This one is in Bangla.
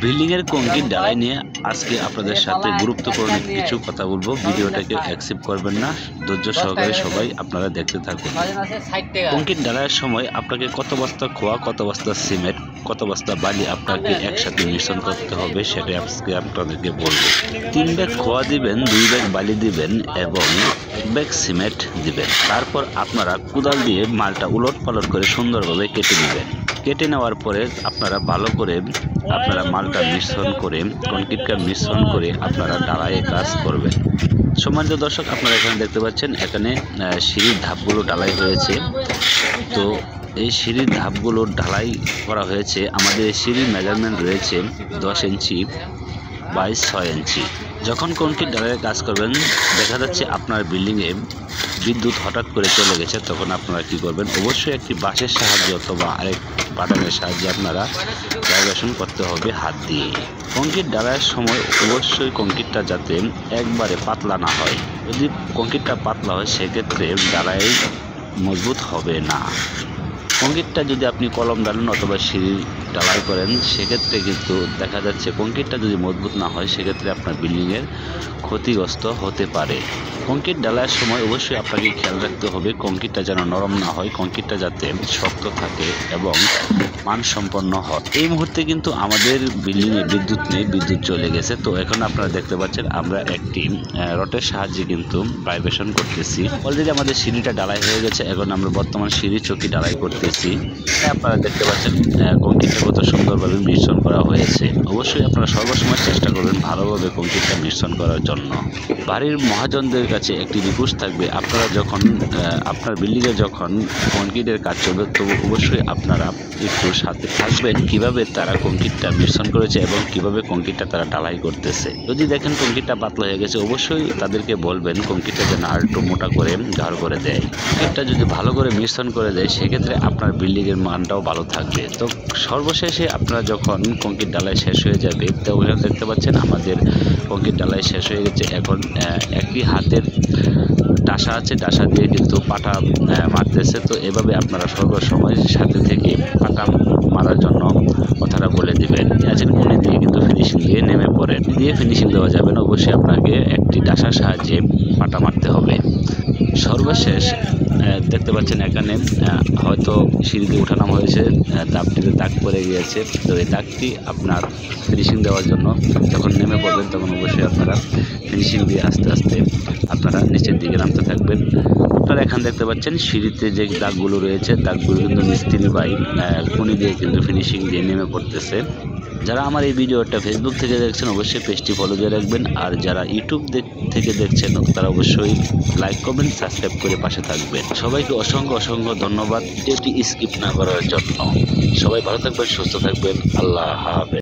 বিল্ডিং এর কংক্রিট ঢালাই নিয়ে আজকে আপনাদের সাথে গুরুত্বপূর্ণ কিছু কথা বলবো। ভিডিওটাকে অ্যাকসেপ্ট করবেন না, ধৈর্য সহকারে সবাই আপনারা দেখতে থাকুন। কংক্রিট ঢালাইয়ের সময় আপনাকে কত বস্তা খোয়া, কত বস্তা সিমেন্ট, কত বস্তা বালি আপনাকে একসাথে মিশ্রণ করতে হবে সেটা আজকে আপনাদেরকে বলবো। 3 ব্যাগ খোয়া দিবেন, 2 ব্যাগ বালি দিবেন এবং 1 ব্যাগ সিমেন্ট দিবেন। তারপর আপনারা কোদাল দিয়ে মালটা উলট পালট করে সুন্দরভাবে কেটে নেবেন। কেটে নেওয়ার পরে আপনারা ভালো করে মালটা মিশ্রণ করে কংক্রিটটা মিশ্রণ করে আপনারা ঢালাইয়ে কাজ করবেন। সম্মানিত দর্শক, আপনারা এখানে দেখতে পাচ্ছেন এখানে সিঁড়ির ধাপগুলো ঢালাই হয়েছে। তো এই সিঁড়ির ধাপগুলো ঢালাই করা হয়েছে। আমাদের এই সিঁড়ির মেজারমেন্ট রয়েছে 10 ইঞ্চি বাই 6 ইঞ্চি। যখন কংক্রিট ঢালাইয়ের কাজ করবেন, দেখা যাচ্ছে আপনার বিল্ডিংয়ে বিদ্যুৎ হঠাৎ করে চলে গেছে, তখন আপনারা কি করবেন? অবশ্যই একটি বাঁশের সাহায্যে অথবা আরেক বাটামের সাহায্যে আপনারা ভাইব্রেশন করতে হবে হাত দিয়ে। কংক্রিট ঢালাইয়ের সময় অবশ্যই কংক্রিটটা যাতে একবারে পাতলা না হয়। যদি কংক্রিটটা পাতলা হয় সেক্ষেত্রে ঢালাই মজবুত হবে না। কংক্রিটটা যদি আপনি কলম ঢালেন অথবা সিঁড়ি ঢালাই করেন, সেক্ষেত্রে কিন্তু দেখা যাচ্ছে কংক্রিটটা যদি মজবুত না হয় সেক্ষেত্রে আপনার বিল্ডিংয়ের ক্ষতিগ্রস্ত হতে পারে। কংক্রিট ঢালাইয়ের সময় অবশ্যই আপনাকে খেয়াল রাখতে হবে কংক্রিটটা যেন নরম না হয়, কংক্রিটটা যাতে শক্ত থাকে এবং মানসম্পন্ন হয়। এই মুহূর্তে কিন্তু আমাদের বিল্ডিংয়ে বিদ্যুৎ নেই, বিদ্যুৎ চলে গেছে। তো এখন আপনারা দেখতে পাচ্ছেন আমরা একটি রডের সাহায্যে কিন্তু ভাইব্রেশন করতেছি। অলরেডি আমাদের সিঁড়িটা ঢালাই হয়ে গেছে, এখন আমরা বর্তমান সিঁড়ি চৌকি ঢালাই করতেছি। আপনারা দেখতে পাচ্ছেন কংক্রিটটা কত সুন্দরভাবে মিশ্রণ করা হয়েছে। অবশ্যই আপনারা সর্বসময় চেষ্টা করবেন ভালোভাবে কংক্রিটটা মিশ্রণ করার জন্য। বাড়ির মহাজনদের কাছে একটি রিকোয়েস্ট থাকবে, আপনারা যখন আপনার বিল্ডিংয়ে যখন কংক্রিটের কাজ চলবে, তো অবশ্যই আপনারা একটু সাথে থাকবেন কিভাবে তারা কংক্রিটটা মিশ্রণ করেছে এবং কিভাবে কংক্রিটটা তারা ঢালাই করতেছে। যদি দেখেন কংক্রিটটা পাতলা হয়ে গেছে, অবশ্যই তাদেরকে বলবেন কংক্রিটটা যেন আর একটু মোটা করে গাঢ় করে দেয়। কংক্রিটটা যদি ভালো করে মিশ্রণ করে দেয় সেক্ষেত্রে আপনার বিল্ডিংয়ের মানটাও ভালো থাকবে। তো সর্বশেষে আপনারা যখন কংক্রিট ঢালাই শেষ হয়ে যাবে, তো ওখানে দেখতে পাচ্ছেন আমাদের কংক্রিট ঢালাই শেষ হয়ে গেছে। এখন একটি হাতের ডাসা আছে, ডাসা দিয়ে কিন্তু পাটা মারতেছে। তো এভাবে আপনারা সর্বসময় সাথে থেকে পাটা মারার জন্য কথাটা বলে দিবেন। আছেন কোণে দিয়ে কিন্তু ফিনিশিং দিয়ে নেমে পড়েন, দিয়ে ফিনিশিং দেওয়া যাবে না, অবশ্যই আপনাকে একটি ডাসার সাহায্যে পাটা মারতে হবে। সর্বশেষ দেখতে পাচ্ছেন এখানে হয়তো সিঁড়িতে ওঠানামা হয়েছে, দাগটিতে দাগ পড়ে গিয়েছে। তো এই দাগটি আপনার ফিনিশিং দেওয়ার জন্য যখন নেমে পড়বেন তখন অবশ্যই আপনারা ফিনিশিং দিয়ে আস্তে আস্তে আপনারা নিচের দিকে নামতে থাকবেন। আপনারা এখানে দেখতে পাচ্ছেন সিঁড়িতে যে দাগগুলো রয়েছে, দাগগুলো কিন্তু মিস্ত্রি ভাই কোণে দিয়ে কিন্তু ফিনিশিং দিয়ে নেমে পড়তেছে। যারা আমার এই ভিডিওটা ফেসবুক থেকে দেখছেন অবশ্যই পেজটি ফলো দিয়ে রাখবেন, আর যারা ইউটিউব থেকে দেখছেন তারা অবশ্যই লাইক কমেন্ট সাবস্ক্রাইব করে পাশে থাকবেন। সবাইকে অসংখ্য ধন্যবাদ ভিডিওটি স্কিপ না করার জন্য। সবাই ভালো থাকবেন, সুস্থ থাকবেন। আল্লাহ হাফেজ।